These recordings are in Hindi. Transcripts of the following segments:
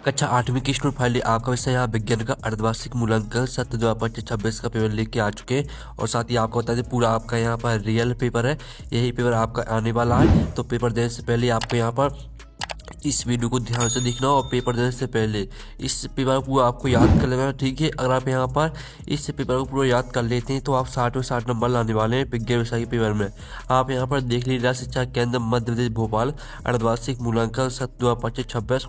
कक्षा 8वीं की स्टूडेंट फाइल आपका विषय यहाँ विज्ञान का अर्धवार्षिक मूल्यांकन सत्र 2025-26 का पेपर लेके आ चुके हैं। और साथ ही आपको बता दें पूरा आपका यहाँ पर रियल पेपर है, यही पेपर आपका आने वाला है। तो पेपर देने से पहले आपको यहाँ पर इस वीडियो को ध्यान से देखना और पेपर देने से पहले इस पेपर को पूरा आपको याद कर लेना, ठीक है। अगर आप यहाँ पर इस पेपर को पूरा याद कर लेते हैं तो आप 60 में 60 नंबर लाने वाले हैं विज्ञान विषय के पेपर में। आप यहाँ पर देख लीजिए शिक्षा केंद्र मध्य प्रदेश भोपाल अर्धवार्षिक मूल्यांकन सत्र 2025-26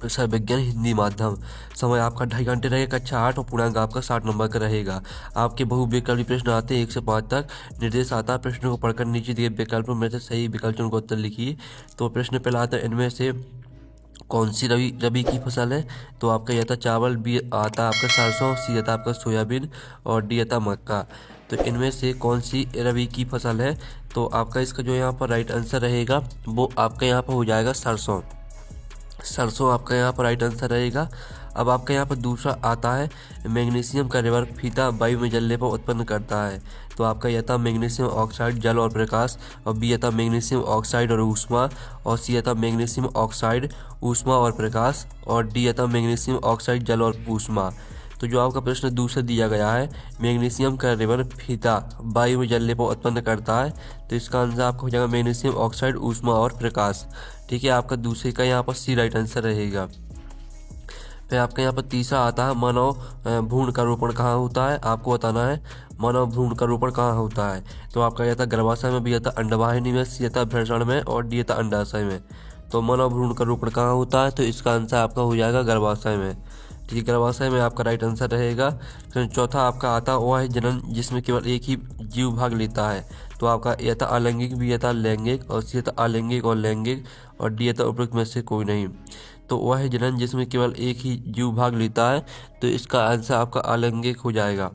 विषय विज्ञान हिंदी माध्यम। समय आपका 2.5 घंटे रहेगा कक्षा 8 और पूर्णांक आपका 60 नंबर का रहेगा। आपके बहुविकल्पी प्रश्न आते हैं 1 से 5 तक। निर्देश आता है प्रश्नों को पढ़कर नीचे दिए विकल्पों में से सही विकल्प चुनकर उत्तर लिखिए। तो प्रश्न पहला आता है इनमें से कौन सी रबी की फसल है। तो आपका यह था चावल, बी आता आपका सरसों, सी आता आपका सोयाबीन और डी आता मक्का। तो इनमें से कौन सी रबी की फसल है। तो आपका इसका जो यहाँ पर राइट आंसर रहेगा वो आपका यहाँ पर हो जाएगा सरसों। सरसों आपका यहाँ पर राइट आंसर रहेगा। अब आपका यहाँ पर दूसरा आता है मैग्नीशियम का रेवर फीता वायु में जलने पर उत्पन्न करता है। तो आपका यह था मैग्नीशियम ऑक्साइड जल और प्रकाश, और बी था मैग्नीशियम ऑक्साइड और ऊष्मा, और सी था मैग्नीशियम ऑक्साइड ऊष्मा और प्रकाश, और डी था मैग्नीशियम ऑक्साइड जल और ऊष्मा। तो जो आपका प्रश्न दूसरा दिया गया है मैग्नीशियम का रेवर फीता वायु में जलने पर उत्पन्न करता है, तो इसका आंसर आपका हो जाएगा मैग्नीशियम ऑक्साइड ऊष्मा और प्रकाश, ठीक है। आपका दूसरे का यहाँ पर सी राइट आंसर रहेगा। फिर आपका यहाँ पर तीसरा आता है मानव भ्रूण का रोपण कहाँ होता है। आपको बताना है मानव भ्रूण का रोपण कहाँ होता है। तो आपका यह था गर्भाशय में, बी था अंडवाहिनी में, सी था भ्रूण में और डी था अंडाशय में। तो मानव भ्रूण का रोपण कहाँ होता है, तो इसका आंसर आपका हो जाएगा गर्भाशय में, ठीक है। गर्भाशय में आपका राइट आंसर रहेगा। फिर चौथा आपका आता वह है जनन जिसमें केवल एक ही जीव भाग लेता है। तो आपका यह था अलैंगिक, बी था लैंगिक और सी था अलैंगिक और लैंगिक और डी था उपरोक्त में से कोई नहीं। तो वह है जनन जिसमें केवल एक ही जीव भाग लेता है, तो इसका आंसर आपका अलैंगिक हो जाएगा।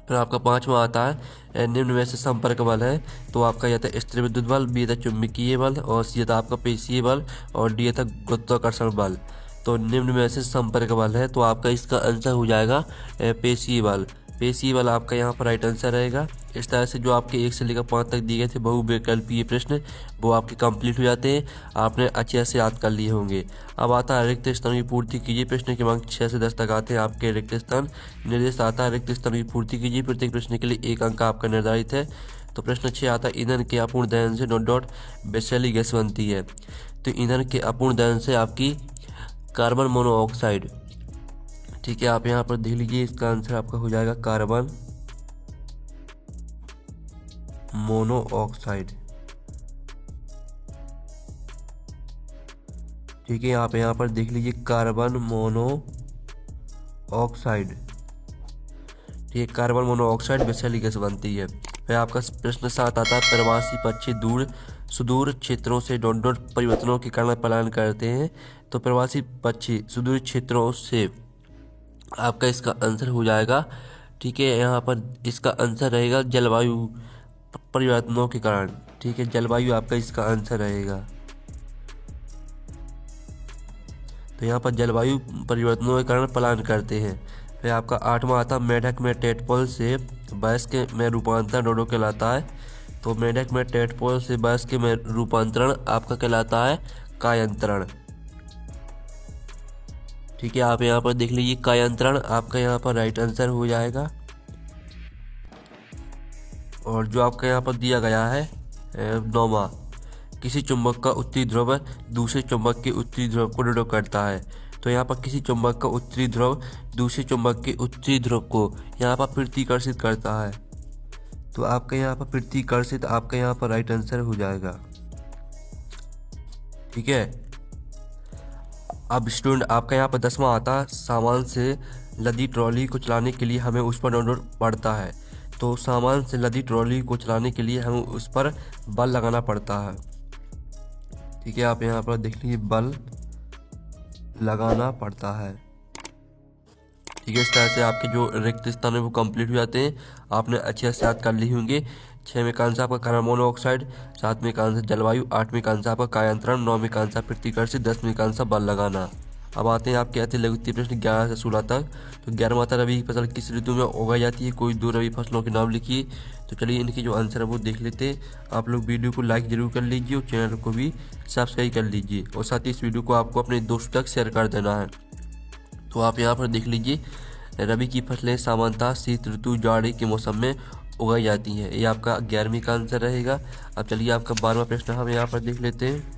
फिर आपका पांचवा आता है निम्न में से संपर्क बल है। तो आपका यह था स्थिर विद्युत बल, बी था चुंबकीय बल और सी था आपका पेशीय बल और डी था गुरुत्वाकर्षण बल। तो निम्न में से संपर्क बल है, तो आपका इसका आंसर हो जाएगा पेशीय बल। पेशीय बल आपका यहाँ पर राइट आंसर रहेगा। इस तरह से जो आपके 1 से लेकर 5 तक दिए गए थे बहुविकल्पीय प्रश्न वो आपके कंप्लीट हो जाते हैं, आपने अच्छे से याद कर लिए होंगे। अब आता है रिक्त स्थानों की पूर्ति कीजिए। प्रश्न क्रमांक 6 से 10 तक आते हैं आपके रिक्त स्थान। निर्देश आता है रिक्त स्थानों की पूर्ति कीजिए। प्रत्येक प्रश्न के लिए 1 अंक आपका निर्धारित है। तो प्रश्न 6 आता है ईंधन के अपूर्ण दहन से डॉट डॉट विषैली गैस बनती है। तो ईंधन के अपूर्ण दहन से आपकी कार्बन मोनोऑक्साइड, ठीक है। आप यहाँ पर देख लीजिए इसका आंसर आपका हो जाएगा कार्बन मोनोऑक्साइड, ठीक है। आप यहाँ पर देख लीजिए कार्बन मोनोऑक्साइड, ठीक है। कार्बन मोनोऑक्साइड विषैली गैस बनती है। फिर आपका प्रश्न 7 आता है प्रवासी पक्षी दूर सुदूर क्षेत्रों से डॉट डॉट परिवर्तनों के कारण पलायन करते हैं। तो प्रवासी पक्षी सुदूर क्षेत्रों से आपका इसका आंसर हो जाएगा, ठीक है। यहाँ पर इसका आंसर रहेगा जलवायु परिवर्तनों के कारण, ठीक है। जलवायु आपका इसका आंसर रहेगा। तो यहाँ पर जलवायु परिवर्तनों के कारण पलायन करते हैं। फिर आपका 8वां आता मेढक में टेटपोल से वयस्क में रूपांतरण डोडो कहलाता है। तो मेढक में टेटपोल से वयस्क में रूपांतरण आपका कहलाता है कायंत्रण, ठीक है। आप यहाँ पर देख लीजिए कायंत्रण आपका यहाँ पर राइट आंसर हो जाएगा। और जो आपका यहाँ पर दिया गया है 9वां किसी चुंबक का उत्तरी ध्रुव दूसरे चुंबक के उत्तरी ध्रुव को डोडो करता है। तो यहाँ पर किसी चुंबक का उत्तरी ध्रुव दूसरे चुंबक के उत्तरी ध्रुव को यहाँ पर प्रतिकर्षित करता है। तो आपका यहाँ पर प्रतिकर्षित आपका यहाँ पर राइट आंसर हो जाएगा, ठीक है। अब स्टूडेंट आपका यहाँ पर 10वां आता सामान से लदी ट्रॉली को चलाने के लिए हमें उस पर डोडो पड़ता है। तो सामान से लदी ट्रॉली को चलाने के लिए हमें उस पर बल लगाना पड़ता है, ठीक है। आप यहाँ पर देख लीजिए बल लगाना पड़ता है, ठीक है। इस तरह से आपके जो रिक्त स्थान है वो कंप्लीट हो जाते हैं। आपने अच्छे से याद कर ली होंगे। 6 में का आंसर आपका कार्बन मोनोऑक्साइड, 7 में का आंसर जलवायु, 8 में का आंसर आपका कायंत्रण, 9 में का आंसर प्रतिकर्षित, 10 में का आंसर बल लगाना। अब आते हैं आपके आते लघुत्तरीय प्रश्न 11 से 16 तक। तो 11 माता रबी की फसल किस ऋतु में उगाई जाती है, कोई दो रबी फसलों के नाम लिखिए। तो चलिए इनके जो आंसर है वो देख लेते हैं। आप लोग वीडियो को लाइक जरूर कर लीजिए और चैनल को भी सब्सक्राइब कर लीजिए, और साथ ही इस वीडियो को आपको अपने दोस्तों तक शेयर कर देना है। तो आप यहाँ पर देख लीजिए, रबी की फसलें सामान्यतः शीत ऋतु जाड़े के मौसम में उगाई जाती हैं। ये आपका 11वीं का आंसर रहेगा। अब चलिए आपका 12वां प्रश्न हम यहाँ पर देख लेते हैं।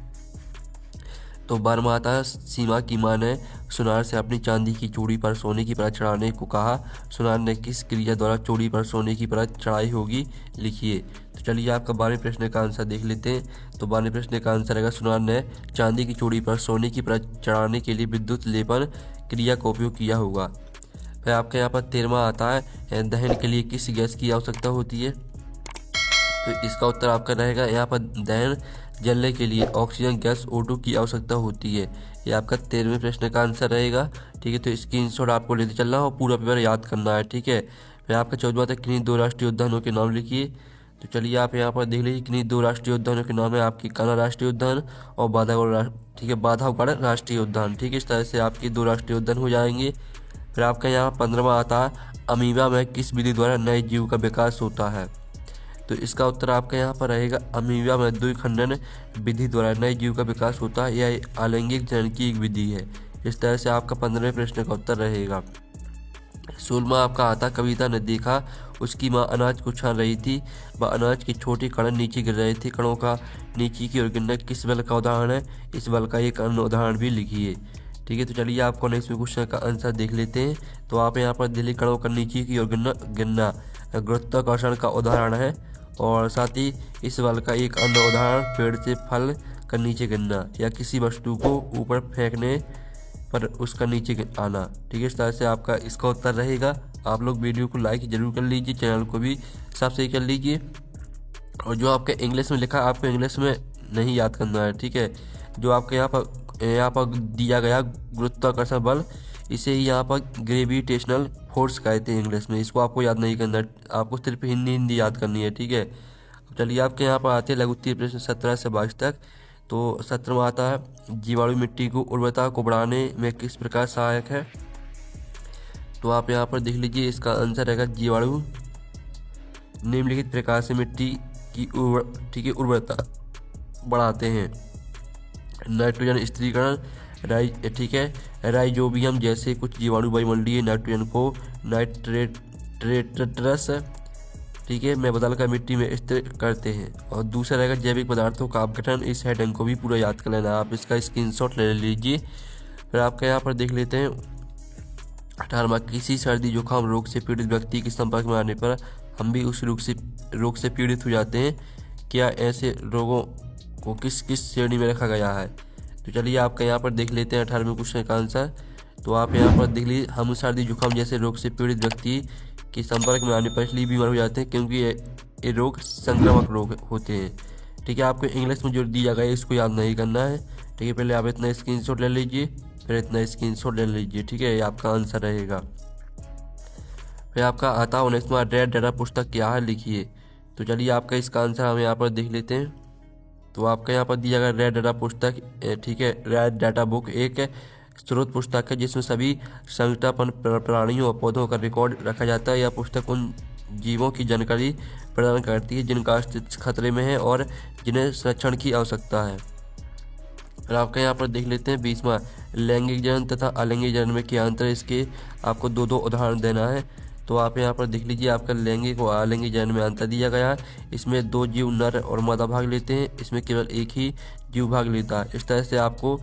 तो 12वां आता है, सीमा की मां ने सुनार से अपनी चांदी की चूड़ी पर सोने की परत चढ़ाने को कहा। सुनार ने किस क्रिया द्वारा चूड़ी पर सोने की परत चढ़ाई होगी, लिखिए। तो चलिए आपका 12वें प्रश्न का आंसर देख लेते हैं। तो 12वें प्रश्न का आंसर है, सुनार ने चांदी की चूड़ी पर सोने की परत चढ़ाने के लिए विद्युत लेपन क्रिया का उपयोग किया होगा। फिर आपके यहाँ पर 13वां आता है, दहन के लिए किस गैस की आवश्यकता होती है। तो इसका उत्तर आपका रहेगा यहाँ पर दहन जलने के लिए ऑक्सीजन गैस O2 की आवश्यकता होती है। ये आपका 13वें प्रश्न का आंसर रहेगा। ठीक है, तो स्क्रीनशॉट आपको लेते चलना और पूरा पेपर याद करना है। ठीक है, फिर आपका 14वां तक किन्हीं दो राष्ट्रीय उद्यानों के नाम लिखिए। तो चलिए आप यहाँ पर देख लीजिए, किन्हीं दो राष्ट्रीय उद्यानों के नाम है आपकी कान्हा राष्ट्रीय उद्यान और ठीक है, बांधवगढ़ राष्ट्रीय उद्यान। ठीक है, इस तरह से आपके दो राष्ट्रीय उद्यान हो जाएंगे। फिर आपका यहाँ 15वां आता है, अमीबा में किस विधि द्वारा नए जीव का विकास होता है। तो इसका उत्तर आपका यहाँ पर रहेगा, अमीबा में द्विखंडन विधि द्वारा नए जीव का विकास होता है। यह अलैंगिक जनन की एक विधि है। इस तरह से आपका 15वें प्रश्न का उत्तर रहेगा। 16वां आपका आता, कविता ने देखा उसकी माँ अनाज को छान रही थी, वह अनाज के छोटे कण नीचे गिर रहे थे। कणों का नीचे की ओर गिरना किस बल का उदाहरण है, इस बल का एक अन्य उदाहरण भी लिखिए। ठीक है, तो चलिए आपको नेक्स्ट क्वेश्चन का आंसर देख लेते हैं। तो आप यहाँ पर दिल्ली कणों का नीचे की ओर गिरना गुरुत्वाकर्षण का उदाहरण है, और साथ ही इस बल का एक अन्य उदाहरण पेड़ से फल का नीचे गिरना या किसी वस्तु को ऊपर फेंकने पर उसका नीचे आना। ठीक है, इस तरह से आपका इसका उत्तर रहेगा। आप लोग वीडियो को लाइक जरूर कर लीजिए, चैनल को भी सब्सक्राइब कर लीजिए, और जो आपके इंग्लिश में लिखा है आपको इंग्लिश में नहीं याद करना है। ठीक है, जो आपके यहाँ पर दिया गया गुरुत्वाकर्षण बल, इसे यहाँ पर ग्रेविटेशनल फोर्स कहते हैं इंग्लिश में। इसको आपको याद नहीं करना, आपको सिर्फ हिंदी याद करनी है। ठीक है, अब चलिए आपके यहाँ पर आते हैं लघुत्तरीय प्रश्न 17 से 22 तक। तो 17वां आता है, जीवाणु मिट्टी को उर्वरता को बढ़ाने में किस प्रकार सहायक है। तो आप यहाँ पर देख लीजिए, इसका आंसर रहेगा, जीवाणु निम्नलिखित प्रकार से मिट्टी की उर्वरता बढ़ाते हैं। नाइट्रोजन स्थिरीकरण, ठीक है, राइजोबियम जैसे कुछ जीवाणु वायुमंडलीय नाइट्रोजन को नाइट्रेट्स, ठीक है, में बदलकर मिट्टी में स्थिर करते हैं। और दूसरा रहेगा जैविक पदार्थों का अपघटन। इस हेडिंग को भी पूरा याद कर लेना, आप इसका स्क्रीनशॉट ले लीजिए। फिर आपका यहाँ पर देख लेते हैं 18वां, किसी सर्दी जुकाम रोग से पीड़ित व्यक्ति के संपर्क में आने पर हम भी उस रोग से पीड़ित हो जाते हैं। क्या ऐसे रोगों को किस किस श्रेणी में रखा गया है। तो चलिए आपका यहाँ पर देख लेते हैं 18वें क्वेश्चन का आंसर। तो आप यहाँ पर देख लीजिए, हम सर्दी जुकाम जैसे रोग से पीड़ित व्यक्ति के संपर्क में आने पर इसलिए बीमार हो जाते हैं क्योंकि ये रोग संक्रामक रोग होते हैं। ठीक है, आपको इंग्लिश में जो दिया गया है इसको याद नहीं करना है। ठीक है, पहले आप इतना स्क्रीनशॉट ले लीजिए, फिर इतना स्क्रीनशॉट ले लीजिए। ठीक है, ये आपका आंसर रहेगा। फिर आपका आता 19वां, रेड डाटा पुस्तक क्या है, लिखिए। तो चलिए आपका इसका आंसर हम यहाँ पर देख लेते हैं। तो आपका यहाँ पर दिया गया रेड डाटा पुस्तक, ठीक है, रेड डाटा बुक एक स्रोत पुस्तक है जिसमें सभी संकटापन्न प्राणियों और पौधों का रिकॉर्ड रखा जाता है। यह पुस्तक उन जीवों की जानकारी प्रदान करती है जिनका अस्तित्व खतरे में है और जिन्हें संरक्षण की आवश्यकता है। फिर आपका यहाँ पर देख लेते हैं 20वां, लैंगिक जनन तथा अलैंगिक जनन में क्या अंतर है, इसके आपको दो उदाहरण देना है। तो आप यहाँ पर देख लीजिए, आपका लैंगिक और अलैंगिक जनन में अंतर दिया गया है। इसमें दो जीव नर और मादा भाग लेते हैं, इसमें केवल एक ही जीव भाग लेता है। इस तरह से आपको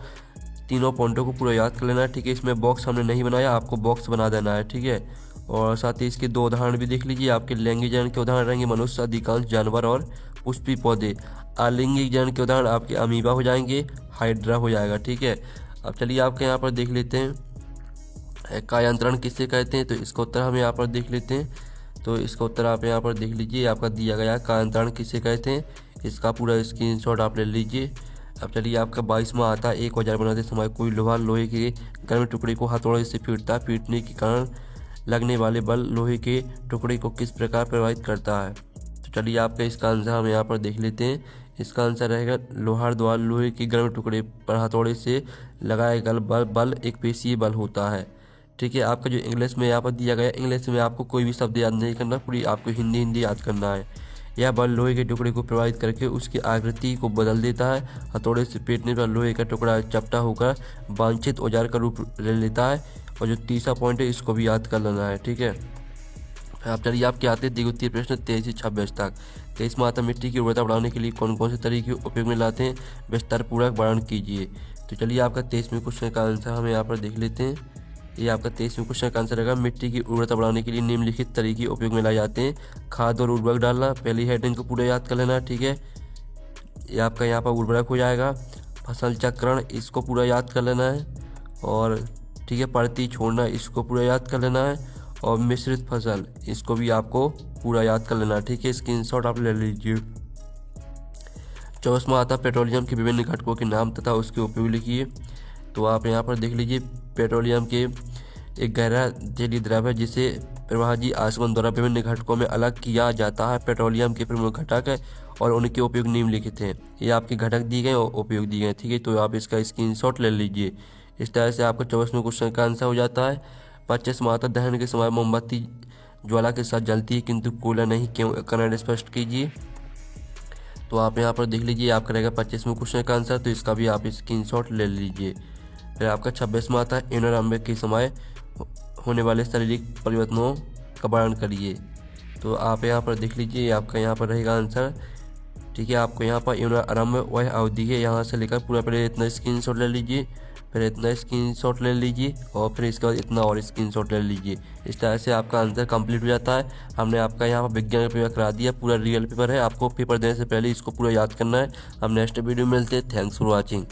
तीनों पॉइंटों को पूरा याद कर लेना है। ठीक है, इसमें बॉक्स हमने नहीं बनाया, आपको बॉक्स बना देना है। ठीक है, और साथ ही इसके दो उदाहरण भी देख लीजिए। आपके लैंगिक जनन के उदाहरण रहेंगे मनुष्य, अधिकांश जानवर और पुष्पी पौधे। अलैंगिक जनन के उदाहरण आपके अमीबा हो जाएंगे, हाइड्रा हो जाएगा। ठीक है, अब चलिए आपके यहाँ पर देख लेते हैं कायांतरण किससे कहते हैं। तो इसका उत्तर हम यहाँ पर देख लेते हैं। तो इसका उत्तर आप यहाँ पर देख लीजिए, आपका दिया गया कायांतरण किससे कहते हैं, इसका पूरा स्क्रीनशॉट आप ले लीजिए। अब चलिए आपका 22वां आता है, एक औजार बनाते समय कोई लोहे के गर्म टुकड़े को हथौड़े से पीटता है, पीटने के कारण लगने वाले बल लोहे के टुकड़े को किस प्रकार प्रभावित करता है। तो चलिए आपका इसका आंसर हम यहाँ पर देख लेते हैं। इसका आंसर रहेगा लोहार द्वारा लोहे के गर्म टुकड़े पर हथौड़े से लगाया गया बल एक पेशीय बल होता है। ठीक है, आपका जो इंग्लिश में यहाँ पर दिया गया, इंग्लिश में आपको कोई भी शब्द याद नहीं करना, पूरी आपको हिंदी याद करना है। यह बल लोहे के टुकड़े को प्रभावित करके उसकी आकृति को बदल देता है। हथौड़े से पीटने पर लोहे का टुकड़ा चपटा होकर वांछित औजार का रूप ले लेता है। और जो तीसरा पॉइंट है इसको भी याद कर लेना है। ठीक है, आप चलिए आपके आते हैं द्विगुत्तीय प्रश्न 23 से 26 तक। 23 में आता मिट्टी की उर्वरता बढ़ाने के लिए कौन कौन से तरीके उपयोग में लाते हैं, विस्तार पूर्वक वर्णन कीजिए। तो चलिए आपका 23वें क्वेश्चन का आंसर हम यहाँ पर देख लेते हैं। ये आपका 23वें क्वेश्चन का आंसर रहेगा मिट्टी की उर्वरता बढ़ाने के लिए निम्नलिखित तरीके उपयोग में लाए जाते हैं। खाद और उर्वरक डालना, पहली हेडिंग को पूरा याद कर लेना। ठीक है, ये आपका यहाँ पर उर्वरक हो जाएगा। फसल चक्रण, इसको पूरा याद कर लेना है। और ठीक है, परती छोड़ना, इसको पूरा याद कर लेना है। और मिश्रित फसल, इसको भी आपको पूरा याद कर लेना है। ठीक है, स्क्रीनशॉट आप ले लीजिए। 24वां आता पेट्रोलियम के विभिन्न घटकों के नाम तथा उसके उपयोग लिखिए। तो आप यहाँ पर देख लीजिए, पेट्रोलियम के एक गहरा जलीय द्रव है जिसे प्रवाहजी आसवन द्वारा विभिन्न घटकों में अलग किया जाता है। पेट्रोलियम के प्रमुख घटक है और उनके उपयोग निम्नलिखित हैं। ये आपके घटक दिए गए और उपयोग दिए गए। ठीक है, तो आप इसका स्क्रीनशॉट ले लीजिए। इस तरह से आपका 24वें क्वेश्चन का आंसर हो जाता है। 25वां आता दहन के समय मोमबत्ती ज्वाला के साथ जलती है किंतु कोयला नहीं, क्यों, कारण स्पष्ट कीजिए। तो आप यहाँ पर देख लीजिए, आपका रहेगा 25वें क्वेश्चन का आंसर। तो इसका भी आप स्क्रीनशॉट ले लीजिए। फिर आपका 26वां आता है इनोरम्बिक के समय होने वाले शारीरिक परिवर्तनों का वर्णन करिए। तो आप यहाँ पर देख लीजिए, आपका यहाँ पर रहेगा आंसर। ठीक है, आपको यहाँ पर इनोरम्ब वह अवधि है, यहाँ से लेकर पूरा पहले इतना स्क्रीनशॉट ले लीजिए, फिर इतना स्क्रीनशॉट ले लीजिए और फिर इसके बाद इतना और स्क्रीनशॉट ले लीजिए। इस तरह से आपका आंसर कंप्लीट हो जाता है। हमने आपका यहाँ पर विज्ञान का पेपर करा दिया, पूरा रियल पेपर है। आपको पेपर देने से पहले इसको पूरा याद करना है। हम नेक्स्ट वीडियो में मिलते हैं। Thanks for watching.